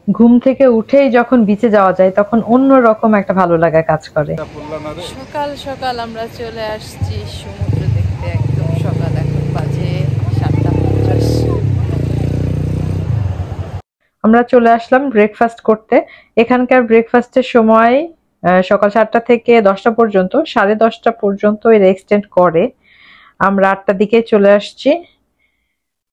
ঘুম থেকে উঠেই যখন বিচে যাওয়া যায় তখন অন্যরকম একটা ভালো লাগা কাজ করে। সকাল সকাল আমরা চলে আসছি সমুদ্র দেখতে, একদম সকাল, এখন বাজে 7:50। আমরা চলে আসলাম ব্রেকফাস্ট করতে। এখানকার ব্রেকফাস্টের সময় সকাল 7টা থেকে 10টা পর্যন্ত, 10:30 পর্যন্ত এরা এক্সটেন্ড করে। আমরা 8টার দিকে চলে আসছি।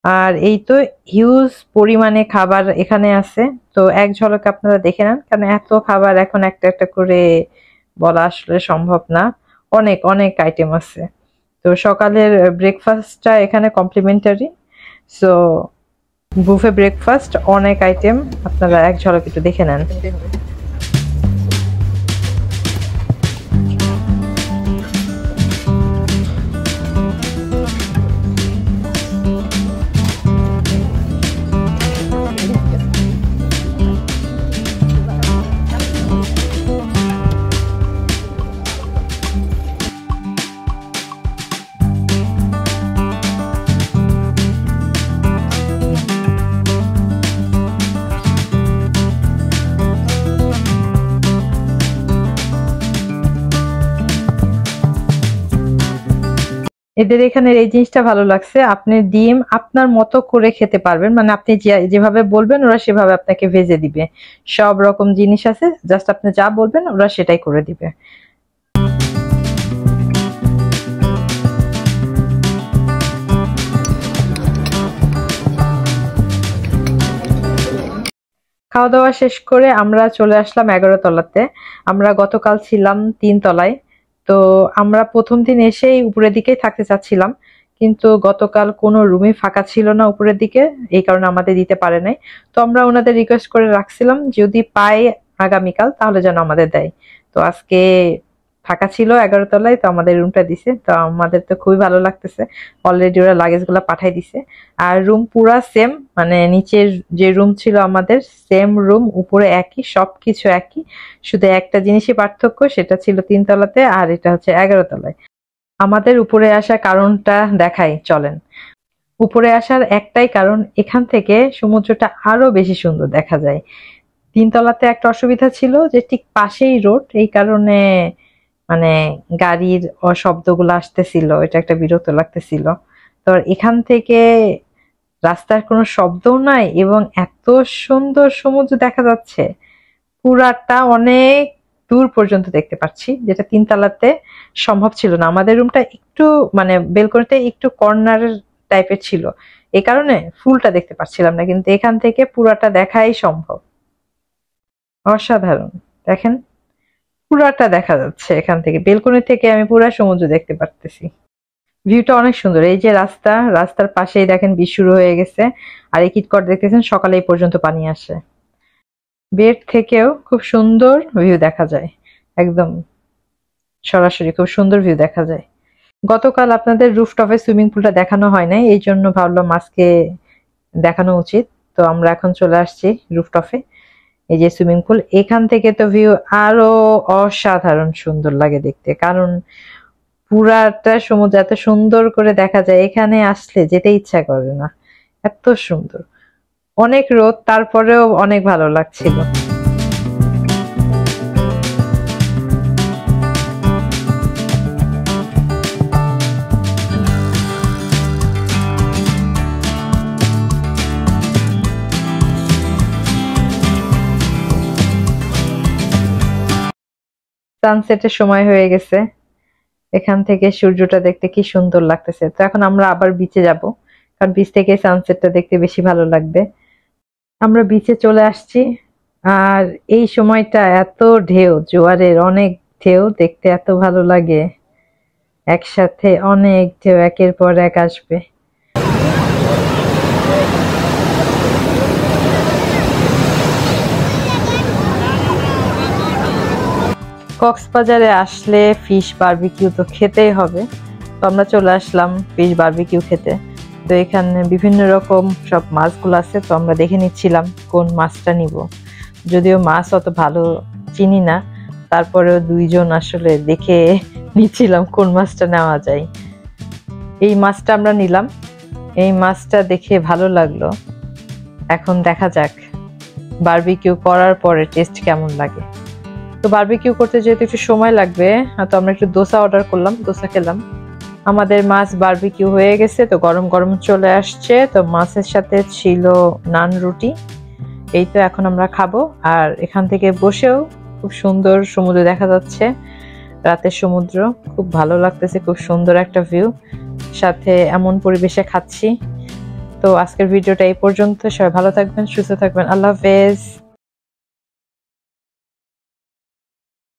আর এই তো হিউজ পরিমাণে খাবার এখানে আছে। তো এক ঝলকে আপনারা দেখে নেন, কারণ এত খাবার এখন একটা একটা করে বলা আসলে সম্ভব না। অনেক অনেক আইটেম আছে। তো সকালের ব্রেকফাস্টটা এখানে কমপ্লিমেন্টারি। সো বুফে ব্রেকফাস্ট, অনেক আইটেম, আপনারা এক ঝলক একটু দেখে নেন। এদের এখানের এই জিনিসটা ভালো লাগছে, আপনি ডিম আপনার মতো করে খেতে পারবেন, মানে আপনি যেভাবে বলবেন ওরা সেভাবে আপনাকে ভেজে দিবে। সব রকম জিনিস আছে, জাস্ট আপনি যা বলবেন ওরা সেটাই করে দিবে। খাওয়া দাওয়া শেষ করে আমরা চলে আসলাম 11 তলাতে। আমরা গতকাল ছিলাম 3 তলায়। তো আমরা প্রথম দিন এসেই উপরের দিকেই থাকতে চাচ্ছিলাম, কিন্তু গতকাল কোনো রুমই ফাঁকা ছিল না উপরের দিকে, এই কারণে আমাদের দিতে পারে নাই। তো আমরা ওনাদের রিকোয়েস্ট করে রাখছিলাম যদি পাই আগামীকাল তাহলে যেন আমাদের দেয়। তো আজকে ফাঁকা ছিল 11 তলায়, তো আমাদের রুমটা দিছে। তো আমাদের তো খুবই ভালো লাগতেছে, অলরেডি ওরা লাগেজ গুলা পাঠাই দিছে। আর রুম পুরা সেম, মানে নিচের যে রুম ছিল আমাদের সেম রুম, উপরে একই, সবকিছু একই। শুধু একটা জিনিসই পার্থক্য, সেটা ছিল 3 তলাতে আর এটা হচ্ছে 11 তলায়। আমাদের উপরে আসার কারণটা দেখাই, চলেন। উপরে আসার একটাই কারণ, এখান থেকে সমুদ্রটা আরো বেশি সুন্দর দেখা যায়। 3 তলাতে একটা অসুবিধা ছিল যে ঠিক পাশেই রোড, এই কারণে মানে গাড়ির শব্দগুলো আসতেছিল, এটা একটা বিরক্ত লাগতেছিল। তো এখান থেকে রাস্তার কোনো শব্দও নাই এবং এত সুন্দর সমুদ্র দেখা যাচ্ছে, পুরাটা অনেক দূর পর্যন্ত দেখতে পাচ্ছি, যেটা 3 তলাতে সম্ভব ছিল না। আমাদের রুমটা একটু মানে বেলকনিতে একটু কর্নার টাইপের ছিল, এই কারণে ফুলটা দেখতে পাচ্ছিলাম না, কিন্তু এখান থেকে পুরাটা দেখাই সম্ভব। অসাধারণ, দেখেন পুরাটা দেখা যাচ্ছে এখান থেকে, বেলকনি থেকে আমি পুরা সমুদ্র দেখতে পারতেছি। ভিউটা অনেক সুন্দর। এই যে রাস্তা, রাস্তার পাশেই দেখেন বীজ শুরু হয়ে গেছে। আর এই কিটকট দেখতেছেন, সকালে এই পর্যন্ত পানি আসে। বেড থেকেও খুব সুন্দর ভিউ দেখা যায়, একদম সরাসরি খুব সুন্দর ভিউ দেখা যায়। গতকাল আপনাদের রুফটপে সুইমিং পুলটা দেখানো হয় নাই, এই জন্য ভাবলাম আজকে দেখানো উচিত। তো আমরা এখন চলে আসছি রুফটপে। এই যে সুইমিং পুল, এখান থেকে তো ভিউ আরো অসাধারণ সুন্দর লাগে দেখতে, কারণ পুরাটা সমুদ্র এত সুন্দর করে দেখা যায়, এখানে আসলে যেতে ইচ্ছা করে না, এত সুন্দর। অনেক রোদ, তারপরেও অনেক ভালো লাগছিল। সানসেটের সময় হয়ে গেছে, এখান থেকে সূর্যটা দেখতে কি সুন্দর লাগতেছে। তো এখন আমরা আবার বিচে যাব, কারণ বিচ থেকে সানসেটটা দেখতে বেশি ভালো লাগবে। আমরা বিচে চলে আসছি, আর এই সময়টা এত ঢেউ, জোয়ারের অনেক ঢেউ, দেখতে এত ভালো লাগে। একসাথে অনেক ঢেউ একের পর এক আসবে। কক্সবাজারে আসলে ফিশ বারবিকিউ তো খেতেই হবে। তো আমরা চলে আসলাম ফিশ বারবিকিউ খেতে। তো এখানে বিভিন্ন রকম সব মাছগুলো আছে, তো আমরা দেখে নিচ্ছিলাম কোন মাছটা নিব। যদিও মাছ অত ভালো চিনি না, তারপরেও দুইজন আসলে দেখে নিচ্ছিলাম কোন মাছটা নেওয়া যায়। এই মাছটা আমরা নিলাম, এই মাছটা দেখে ভালো লাগলো, এখন দেখা যাক বারবিকিউ করার পরে টেস্ট কেমন লাগে। তো বারবিকিউ করতে যেহেতু একটু সময় লাগবে, তো আমরা একটু দোসা অর্ডার করলাম, দোসা খেলাম। আমাদের মাছ বারবিকিউ হয়ে গেছে, তো গরম গরম চলে আসছে। তো মাছের সাথে ছিল নান রুটি। এই তো এখন আমরা খাবো। আর এখান থেকে বসেও খুব সুন্দর সমুদ্র দেখা যাচ্ছে, রাতের সমুদ্র খুব ভালো লাগতেছে, খুব সুন্দর একটা ভিউ, সাথে এমন পরিবেশে খাচ্ছি। তো আজকের ভিডিওটা এই পর্যন্ত। সবাই ভালো থাকবেন, সুস্থ থাকবেন, আল্লাহ হাফেজ।